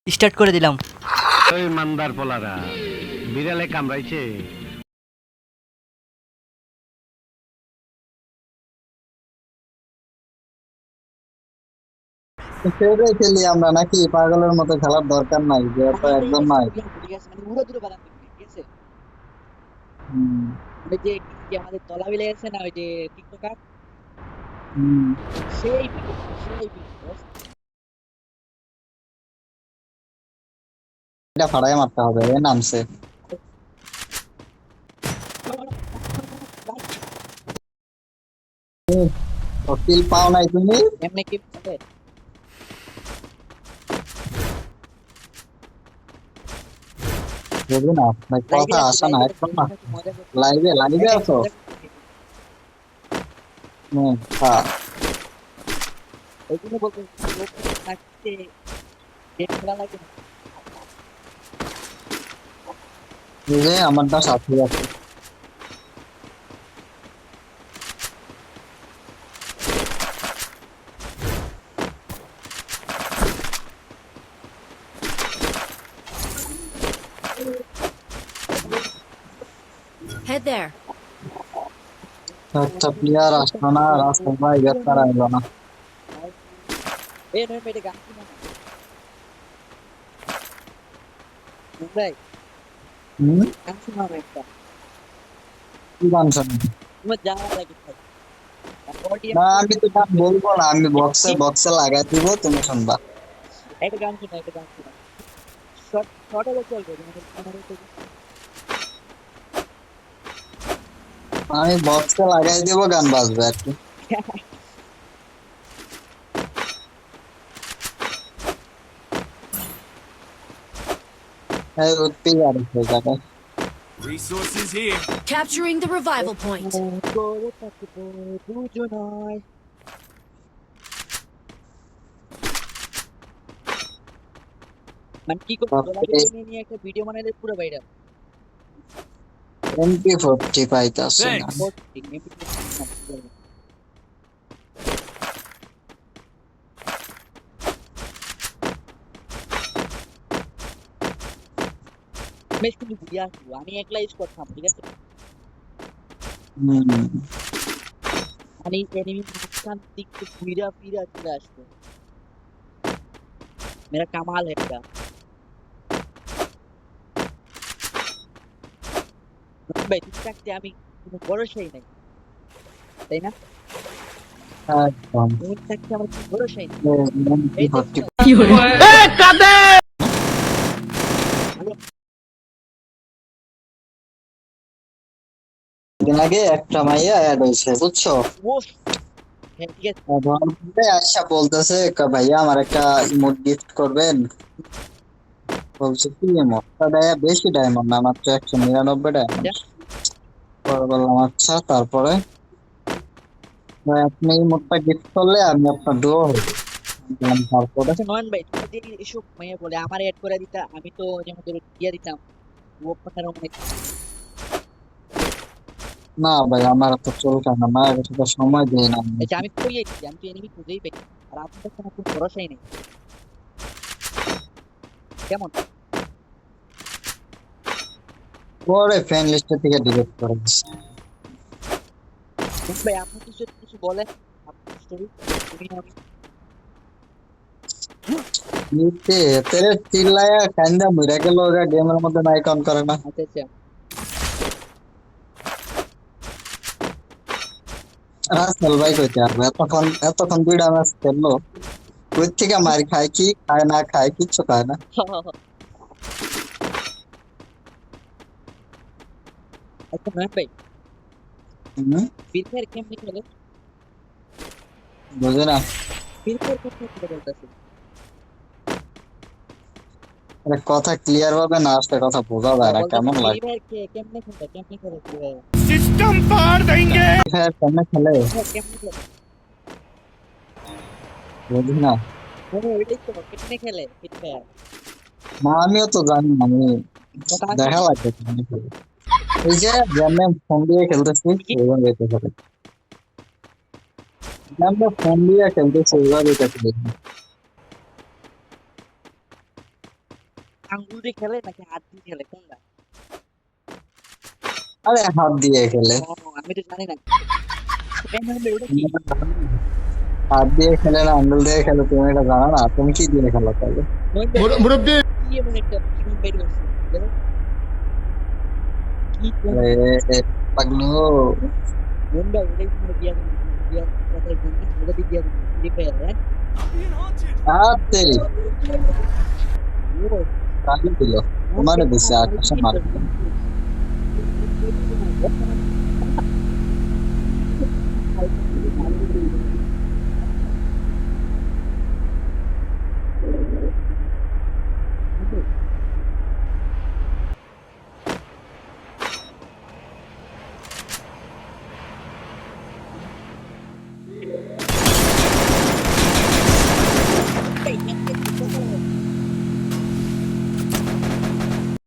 Start করে দিলাম। ওই মান্দার পোলারা বিড়ালে কামড়াইছে। সেটাই খেলি আমরা নাকি? পাগলের মতো খেলার দরকার নাই, যে তো একদম নাই। হুম, ওই যে কি আমাদের তলা মিলে গেছে না, ওই যে টিকটকার, হুম। সেই ভিডিও, সেই ভিডিও। এটা ফাড়াই মারতে হবে, এ নামছে। কিল পাও নাই তুমি? এমনি কি বলে? বুঝি না ভাই, লাইভে কথা আছি, আসে না লাইভে একদম না। আছি, মজা করছি। লাইভে লাইভে হ্যাঁ, আছো? মজা করছি। হ্যাঁ। ওই জন্য বলতে লোক থাকতে গেম খেলা লাগে না। এই যে আমারটা সাথে আছে। Head there. একটা প্লেয়ার আসলো না, রাস্তায় ভাই গ্রেপ্তার আইলো না। এই নয় মেয়েটা গান শোনা না। ভাই, হুম। গান শোনাবো একটা। কি গান শোনেন? তোমার যাওয়া লাগে ভাই। না, অডিয়েন্স আমি তো গান বলবো না, আমি বক্সে বক্সে লাগাই দিব, তুমি শুনবা। একটা গান শোনা, একটা গান শোনা। শর্ট শর্ট হলে চলবে, তোমাদের ক্যামেরা থেকে। আমি বক্সে লাগাই দিব, গান বাজবে আর কি। এই উঠতেই আর হয়ে যাবে। Resources here. Capturing the revival point. করে থাকবো দুজনায়। মানে কি করবো, গোলাপি নিয়ে একটা ভিডিও বানাইলে পুরো ভাইরাল। MP40 পাইতাছি না। Thanks. বেশ কিছু ঘুরে আসবো, আমি একলা ইউজ করতাম, ঠিক আছে? হুম। মানে এনিমি মাঝখান দিক থেকে ঘুরা ফিরা চলে আসবো। মেরা কামাল একটা। ভাই তুমি থাকতে আমি কোনো ভরসাই নাই, তাই না? একদম। তুমি থাকতে আমার কোনো ভরসাই নেই। এই MP40 দেখছো, দিন আগে একটা মাইয়া অ্যাড হয়েছে, বুঝছো? ও হ্যাঁ ঠিক আছে। আচ্ছা বলতেছে, ভাইয়া আমার একটা ইমোট গিফট করবেন। বলছে কি ইমোট? বেশি ডায়মন্ড না, মাত্র 199 ডায়মন্ড। পরে বললাম আচ্ছা, তারপরে ভাই, আপনি ইমোটটা গিফট করলে আমি আপনার ডুও হবো। বললাম, তারপরে আচ্ছা নয়ন ভাই, তুমি যদি এসব মেয়ে বলে আমার অ্যাড করে দিতা, আমি তো যেমন ধরো দিয়ে দিতাম ও কথার মানে। না ভাই, আমার তো চলছে না, মায়ের কাছে তো সময় দিই না আমি। আচ্ছা আমি কইয়ে দিচ্ছি, আমি তো এনিমি খুঁজেই পাই না। আর আপনার কাছে আমার কোনো ভরসাই নেই, কেমন? পরে ফ্রেন্ড লিস্ট থেকে ডিলিট করে দিচ্ছি। ভাই আপনি কিছু কিছু বলেন, আপনার স্টোরি। আমি নিতে তেরে চিল্লায়া কান্দা মরে গেল, ওরা গেমের মধ্যে মাইক অন করে না। আচ্ছা আচ্ছা। রাসেল ভাই কইতে পারবে, এতক্ষণ এতক্ষণ 2টা ম্যাচ খেললো, কই থেকে মার খায়, কি খায় না খায়, কিচ্ছু খায় না। আচ্ছা নয়ন ভাই, হুম, ফ্রি ফায়ার কেমনি খেলে? বুঝি না। ফ্রি ফায়ার কেমনি খেলে বলতেছি। আরে কথা ক্লিয়ার ভাবে না আসলে কথা বোঝা যায় না, বলতেছি কেমন ফ্রি লাগে। ফায়ার কেমনে খেলে, কেমনে খেলে ফ্রি ফায়ার? System फाड़ देंगे. হ্যাঁ, কেমনে খেলে হ্যাঁ কেমনে খেলে? বুঝি না। হ্যাঁ ওইটাই তো, কেমনে খেলে ফ্রি ফায়ার? না, আমিও তো জানি না, আমি কথা দেখা আসেনি। লাগবে কেমনে খেলে। এই যে যেমন ফোন দিয়ে খেলতেছি সেইভাবে যেতে পারে, আমরা ফোন দিয়ে খেলতেছি এইভাবে যেতে পারি। আঙ্গুল দিয়ে খেলে নাকি হাত দিয়ে খেলে কোনটা? আরে হাত দিয়ে খেলে। ও, আমি তো জানি না। তাহলে ওটা কি? হাত দিয়ে খেলে না আঙ্গুল দিয়ে খেলে, তুমি এটা জানো না? তুমি কি দিয়ে খেলো তাহলে? মুরব্বি কি এমন একটা গেম বের করছে বলো? কি কোন আরে পাগলু, কোন ভাই ওটাই তুমি দিয়া দিন দিয়া কথাই কোন না ওটা দিয়ে দিয়া দিন ফ্রি ফায়ার হ্যাঁ being haunted. হাত তেরি ও কালি দিল, তোমারে দিছে আকাশে মার। কি